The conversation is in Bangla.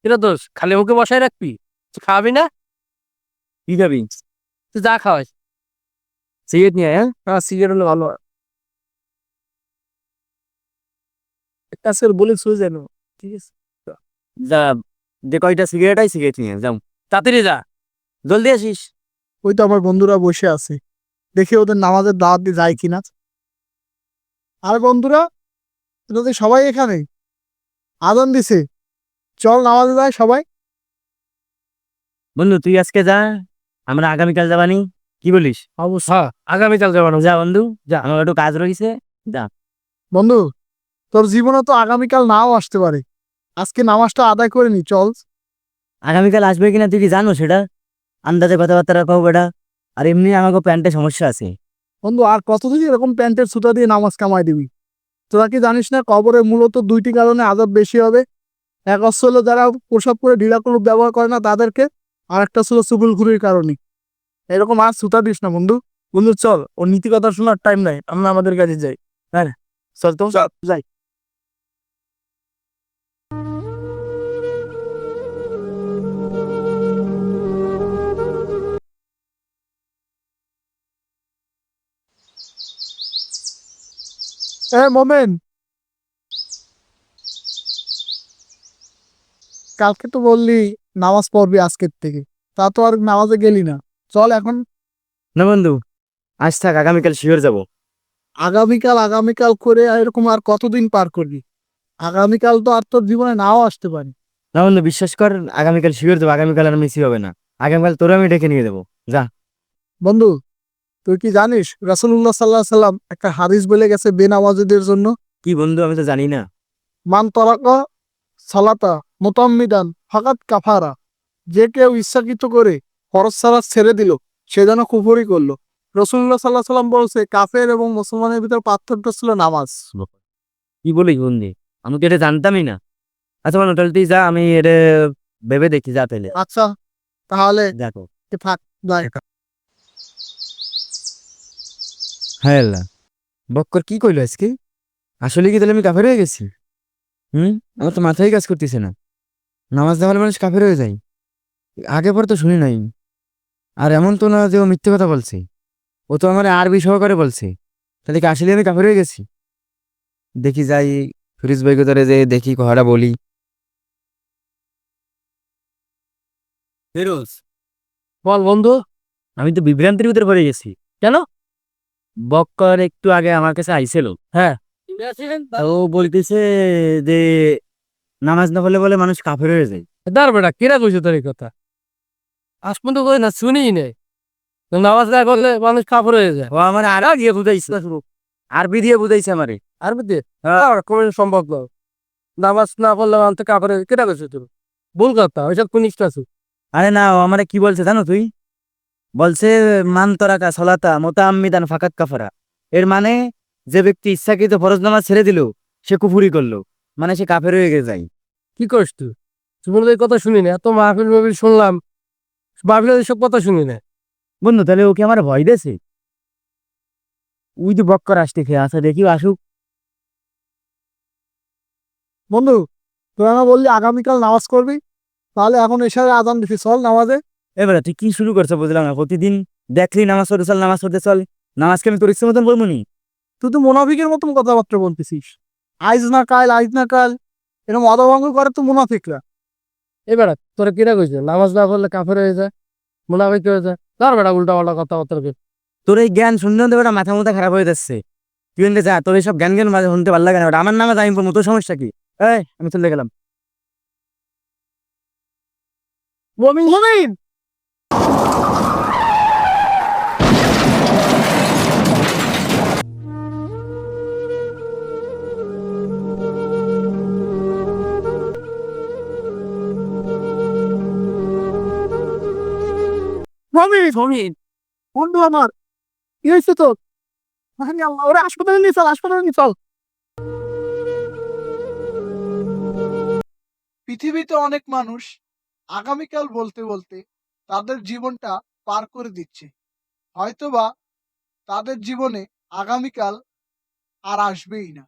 কিরে দোষ খালি মুখে বসায় রাখবি? তুই খাওয়াবি না? কি খাবি? তুই যা খাওয়াস। সিগারেট নিয়ে আয়, হ্যাঁ? হ্যাঁ, সিগারেট হলে ভালো হয়। একটা আজকে বলে শুয়ে যেন। ঠিক আছে, যা, যে কয়টা সিগারেট আই সিগারেট নিয়ে আয়, যাও। তাড়াতাড়ি যা। জলদি আসিস। ওই তো আমার বন্ধুরা বসে আছে, দেখি ওদের নামাজের দাওয়াত দিয়ে যায় কিনা। আর বন্ধুরা, তোদের সবাই এখানে, আজান দিছে, চল নামাজে যায় সবাই। বন্ধু তুই আজকে যা, আমরা আগামীকাল যাবানি, কি বলিস? অবশ্য হ্যাঁ, আগামীকাল যাবো না। যা বন্ধু, যা, আমার একটু কাজ রয়েছে, যা। বন্ধু, তোর জীবনে তো আগামীকাল নাও আসতে পারে, আজকে নামাজটা আদায় করে নি, চল। আগামীকাল আসবে কিনা তুই কি জানো সেটা? আন্দাজে কথাবার্তা রাখাও বেটা। আর এমনি আমাকে প্যান্টে সমস্যা আছে। বন্ধু, আর কতদিন এরকম প্যান্টের সুতা দিয়ে নামাজ কামাই দিবি? তোরা কি জানিস না কবরে মূলত দুইটি কারণে আযাব বেশি হবে? এক হচ্ছে হলো যারা প্রসাব করে ঢিলা কলুপ ব্যবহার করে না তাদেরকে, আর একটা ছিল চুগুলখুরির কারণে। এরকম আর সুতা দিস না বন্ধু। বন্ধু চল, ওর নীতি কথা শোনার টাইম নাই, আমরা আমাদের কাছে যাই। হ্যাঁ চল তো, যাই। মোমেন, কালকে তো বললি নামাজ পড়বি আজকের থেকে, তা তো আর নামাজে গেলি না। চল এখন। না বন্ধু, আজ থাক, আগামীকাল শিওর যাবো। আগামীকাল আগামীকাল করে এরকম আর কতদিন পার করবি? আগামীকাল তো আর তোর জীবনে নাও আসতে পারে। না বন্ধু, বিশ্বাস কর, আগামীকাল শিওর যাবো, আগামীকাল আর মিসই হবে না। আগামীকাল তোরা আমি ডেকে নিয়ে দেবো, যা। বন্ধু, তুই কি জানিস রাসূলুল্লাহ সাল্লাল্লাহু আলাইহি সাল্লাম একটা হাদিস বলে গেছে বেনামাজীদের জন্য? কি বন্ধু, আমি তো জানি না। মান তারাকা সালাতা মুতাম্মিদান ফাকাত কাফারা, যে কেউ ইচ্ছাকৃত করে ফরজ সালাত ছেড়ে দিল, সে যেন কুফরি করলো। রাসূলুল্লাহ সাল্লাল্লাহু আলাইহি সাল্লাম বলছে কাফের এবং মুসলমানের ভিতর পার্থক্য ছিল নামাজ। কি বলিস বন্ধু, আমি তো এটা জানতামই না। আচ্ছা বন্ধু, তাহলে তুই যা, আমি এটা ভেবে দেখি, যা পেলে আচ্ছা, তাহলে দেখো। থাক, যাই। হ্যাঁ আল্লাহ, বক্কর কি কইলো আজকে? আসলে কি তাহলে আমি কাফের হয়ে গেছি? আমার তো মাথায় কাজ করতেছে না। নামাজ না হলে মানুষ কাফের হয়ে যায়? আগে পরে তো শুনি নাই। আর এমন তো না যে ও মিথ্যে কথা বলছে, ও তো আমার আরবি সহকারে বলছে। তাহলে কি আসলে আমি কাফের হয়ে গেছি? দেখি যাই, ফিরিজ ভাইকে ধরে যে দেখি কথাটা বলি। ফিরোজ, বল বন্ধু। আমি তো বিভ্রান্তির ভিতরে পড়ে গেছি। কেন? বক্কর একটু আগে আমার কাছে আইছিল, হ্যাঁ, ও বলতেছে যে নামাজ না পড়লে বলে মানুষ কাফের হয়ে যায়। দাঁড় বেটা, কেরা কইছে তোর এই কথা? আজ পর্যন্ত কই না, শুনি নেই। নামাজ না করলে মানুষ কাফর হয়ে যায়। ও আমার আরো দিয়ে বুঝাইছে, আরবি দিয়ে বুঝাইছে আমারে। আর বুঝতে হ্যাঁ। কোনো সম্ভব নয়। নামাজ না পড়লে মানুষ কাফর হয়ে, কেটা কইছে তোর? ভুল কথা, ওইসব কোন ইচ্ছা আছে? আরে না, ও আমারে কি বলছে জানো তুই? বলছে মান তরাকা সলাতা মুতাআম্মিদান ফাকাত কাফারা। এর মানে যে ব্যক্তি ইচ্ছাকৃত ফরজ নামাজ ছেড়ে দিল, সে কুফরি করলো, মানে সে কাফের হয়ে যায়। কি করিস তুই? জীবনে এই কথা শুনি না, এত মাহফিল মাহফিল শুনলাম, মাহফিল এসব কথা শুনি না। বন্ধু, তাহলে ওকে আমার ভয় দেছে? উই তো বক্কর আসতে খেয়ে আসা, দেখি আসুক। বন্ধু, তোরা না বললি আগামীকাল নামাজ করবি, তাহলে এখন এসে আজান দিছি, চল নামাজে। এবারে তুই কি শুরু করছো বুঝলাম না। প্রতিদিন দেখলি নামাজ পড়তে চল, নামাজ পড়তে চল। নামাজকে আমি তোর ইচ্ছে মতন বলবো নি? তুই তো মুনাফিকের মতন কথাবার্তা বলতেছিস। আইজ না কাল, আইজ না কাল, এরকম অদভঙ্গ করে তো মুনাফিকরা। এবার তোরা কিরা কইছে নামাজ না পড়লে কাফের হয়ে যায়, মুনাফিক হয়ে যায়? তার বেটা উল্টা পাল্টা কথাবার্তা কইছে। তোর এই জ্ঞান শুনতে শুনতে বেটা মাথা মুথা খারাপ হয়ে যাচ্ছে। তুই এনতে যা, তোর এইসব জ্ঞান জ্ঞান মাঝে শুনতে ভালো লাগে না বেটা। আমার নামে আমি বলবো, তোর সমস্যা কি? আমি চলে গেলাম। মমিন মমিন, মমিন মমিন, বন্ধু আমার, কি হয়েছে তোর? আরে আল্লাহ, ওরে হাসপাতালে নিয়ে চল, হাসপাতালে নিয়ে চল। পৃথিবীতে অনেক মানুষ আগামীকাল বলতে বলতে তাদের জীবনটা পার করে দিচ্ছে। হয়তোবা তাদের জীবনে আগামীকাল আর আসবেই না।